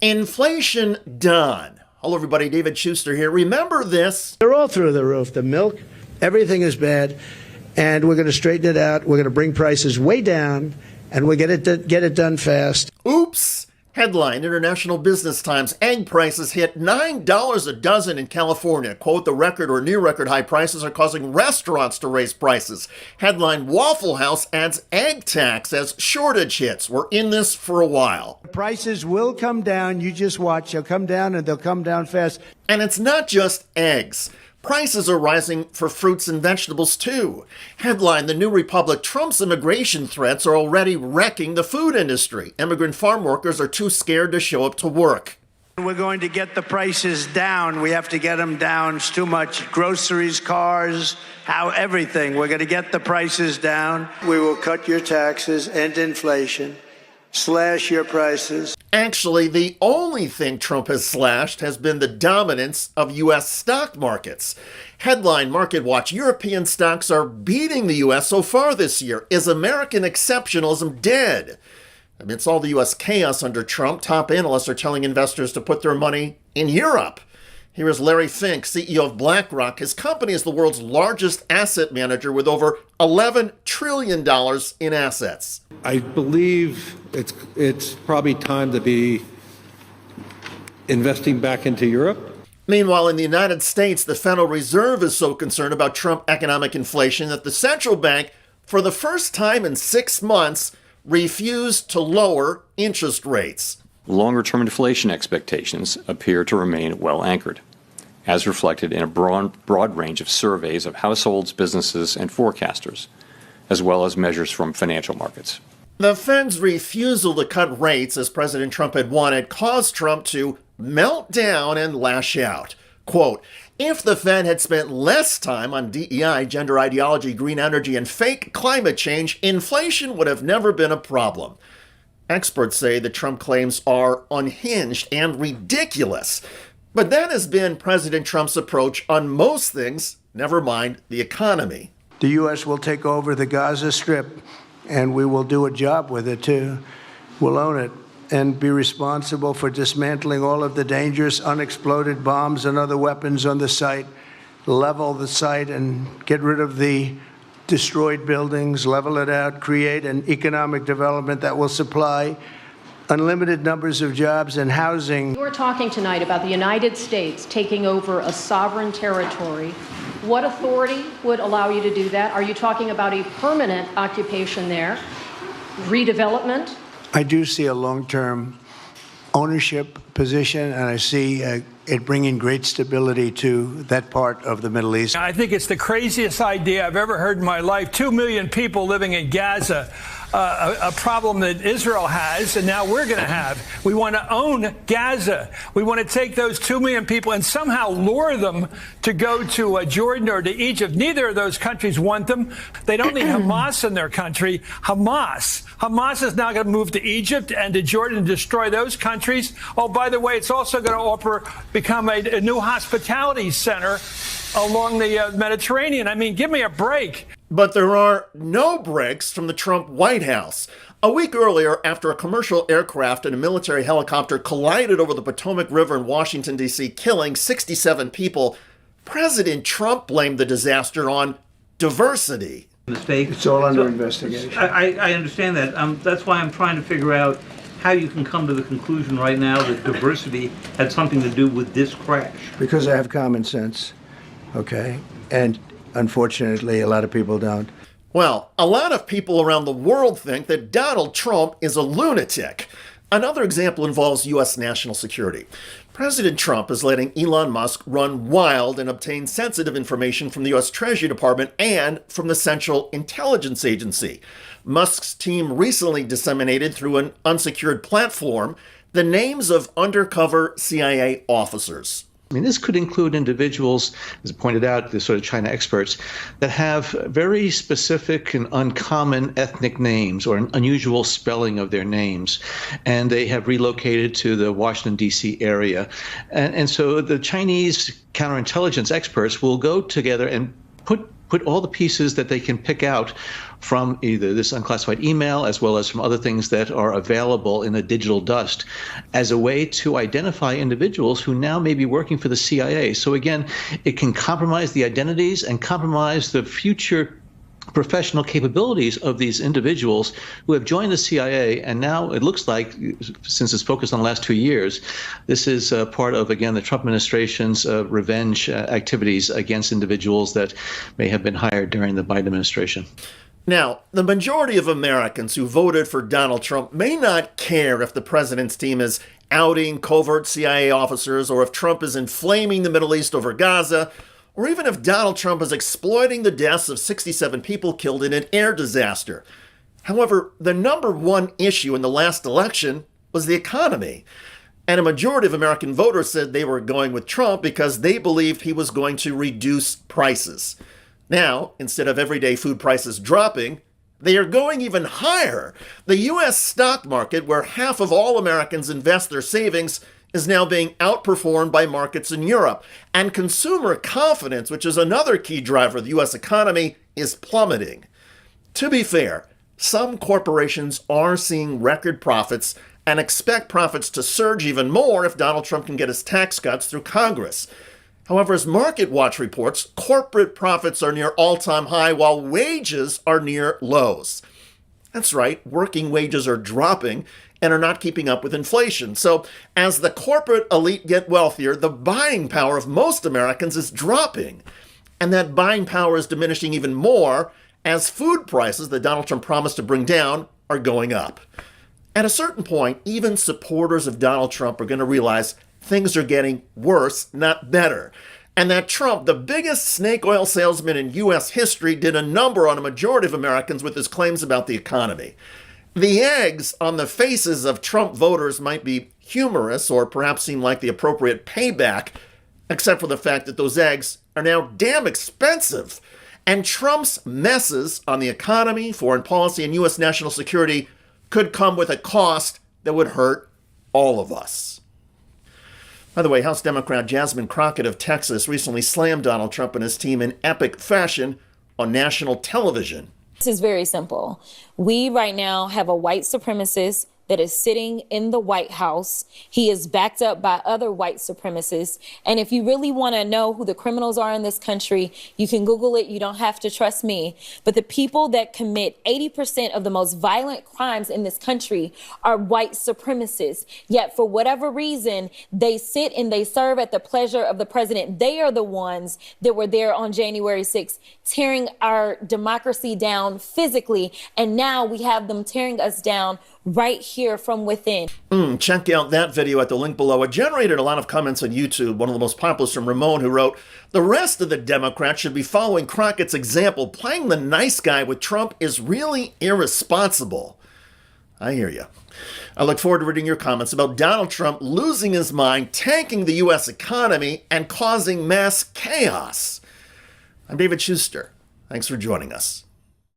Inflation done. Hello, everybody. David Schuster here. Remember this. They're all through the roof. The milk, everything is bad. And we're going to straighten it out. We're going to bring prices way down, and we'll get it done fast. Oops. Headline, International Business Times, egg prices hit $9 a dozen in California. Quote, the record or near record high prices are causing restaurants to raise prices. Headline, Waffle House adds egg tax as shortage hits. We're in this for a while. Prices will come down. You just watch. They'll come down, and they'll come down fast. And it's not just eggs. Prices are rising for fruits and vegetables, too. Headline, The New Republic, Trump's immigration threats are already wrecking the food industry. Immigrant farm workers are too scared to show up to work. We're going to get the prices down. We have to get them down. It's too much. Groceries, cars, everything. We're going to get the prices down. We will cut your taxes, end inflation, slash your prices. Actually, the only thing Trump has slashed has been the dominance of U.S. stock markets. Headline, Market Watch, European stocks are beating the U.S. so far this year. Is American exceptionalism dead? Amidst all the U.S. chaos under Trump, top analysts are telling investors to put their money in Europe. Here is Larry Fink, CEO of BlackRock. His company is the world's largest asset manager with over $11 trillion in assets. I believe it's probably time to be investing back into Europe. Meanwhile, in the United States, the Federal Reserve is so concerned about Trump economic inflation that the central bank, for the first time in 6 months, refused to lower interest rates. Longer-term inflation expectations appear to remain well anchored, as reflected in a broad range of surveys of households, businesses, and forecasters, as well as measures from financial markets. The Fed's refusal to cut rates, as President Trump had wanted, caused Trump to melt down and lash out. Quote, if the Fed had spent less time on DEI, gender ideology, green energy, and fake climate change, inflation would have never been a problem. Experts say the Trump claims are unhinged and ridiculous. But that has been President Trump's approach on most things, never mind the economy. The U.S. will take over the Gaza Strip, and we will do a job with it, too. We'll own it and be responsible for dismantling all of the dangerous unexploded bombs and other weapons on the site, level the site and get rid of the destroyed buildings, level it out, create an economic development that will supply unlimited numbers of jobs and housing. We're talking tonight about the United States taking over a sovereign territory. What authority would allow you to do that? Are you talking about a permanent occupation there? Redevelopment? I do see a long-term ownership position, and I see it bringing great stability to that part of the Middle East. I think it's the craziest idea I've ever heard in my life. 2 million people living in Gaza, a problem that Israel has, and now we're going to have. We want to own Gaza. We want to take those 2 million people and somehow lure them to go to Jordan or to Egypt. Neither of those countries want them. They don't need Hamas in their country. Hamas is now going to move to Egypt and to Jordan and destroy those countries. Oh, by the way, it's also going to become a new hospitality center along the Mediterranean. I mean, give me a break. But there are no breaks from the Trump White House. A week earlier, after a commercial aircraft and a military helicopter collided over the Potomac River in Washington, D.C., killing 67 people, President Trump blamed the disaster on diversity. Mistake. It's all under investigation. I understand that. That's why I'm trying to figure out how you can come to the conclusion right now that diversity had something to do with this crash. Because I have common sense, okay? And unfortunately, a lot of people don't. Well, a lot of people around the world think that Donald Trump is a lunatic. Another example involves U.S. national security. President Trump is letting Elon Musk run wild and obtain sensitive information from the U.S. Treasury Department and from the Central Intelligence Agency. Musk's team recently disseminated through an unsecured platform the names of undercover CIA officers. I mean, this could include individuals, as pointed out, the sort of China experts, that have very specific and uncommon ethnic names or an unusual spelling of their names. And they have relocated to the Washington, D.C. area. And so the Chinese counterintelligence experts will go together and put all the pieces that they can pick out from either this unclassified email as well as from other things that are available in the digital dust as a way to identify individuals who now may be working for the CIA. So again, it can compromise the identities and compromise the future professional capabilities of these individuals who have joined the CIA. And now it looks like, since it's focused on the last 2 years, this is part of, again, the Trump administration's revenge activities against individuals that may have been hired during the Biden administration. Now, the majority of Americans who voted for Donald Trump may not care if the president's team is outing covert CIA officers or if Trump is inflaming the Middle East over Gaza, or even if Donald Trump is exploiting the deaths of 67 people killed in an air disaster. However, the number one issue in the last election was the economy. And a majority of American voters said they were going with Trump because they believed he was going to reduce prices. Now, instead of everyday food prices dropping, they are going even higher. The U.S. stock market, where half of all Americans invest their savings, is now being outperformed by markets in Europe. And consumer confidence, which is another key driver of the U.S. economy, is plummeting. To be fair, some corporations are seeing record profits and expect profits to surge even more if Donald Trump can get his tax cuts through Congress. However, as MarketWatch reports, corporate profits are near all-time high while wages are near lows. That's right, working wages are dropping and are not keeping up with inflation. So as the corporate elite get wealthier, the buying power of most Americans is dropping. And that buying power is diminishing even more as food prices that Donald Trump promised to bring down are going up. At a certain point, even supporters of Donald Trump are going to realize things are getting worse, not better. And that Trump, the biggest snake oil salesman in U.S. history, did a number on a majority of Americans with his claims about the economy. The eggs on the faces of Trump voters might be humorous or perhaps seem like the appropriate payback, except for the fact that those eggs are now damn expensive. And Trump's messes on the economy, foreign policy, and U.S. national security could come with a cost that would hurt all of us. By the way, House Democrat Jasmine Crockett of Texas recently slammed Donald Trump and his team in epic fashion on national television. This is very simple. We right now have a white supremacist that is sitting in the White House. He is backed up by other white supremacists. And if you really want to know who the criminals are in this country, you can Google it. You don't have to trust me. But the people that commit 80% of the most violent crimes in this country are white supremacists. Yet for whatever reason, they sit and they serve at the pleasure of the president. They are the ones that were there on January 6th, tearing our democracy down physically. And now we have them tearing us down right here from within. Check out that video at the link below. It generated a lot of comments on YouTube. One of the most popular is from Ramon, who wrote, "The rest of the Democrats should be following Crockett's example. Playing the nice guy with Trump is really irresponsible." I hear you. I look forward to reading your comments about Donald Trump losing his mind, tanking the U.S. economy, and causing mass chaos. I'm David Schuster. Thanks for joining us.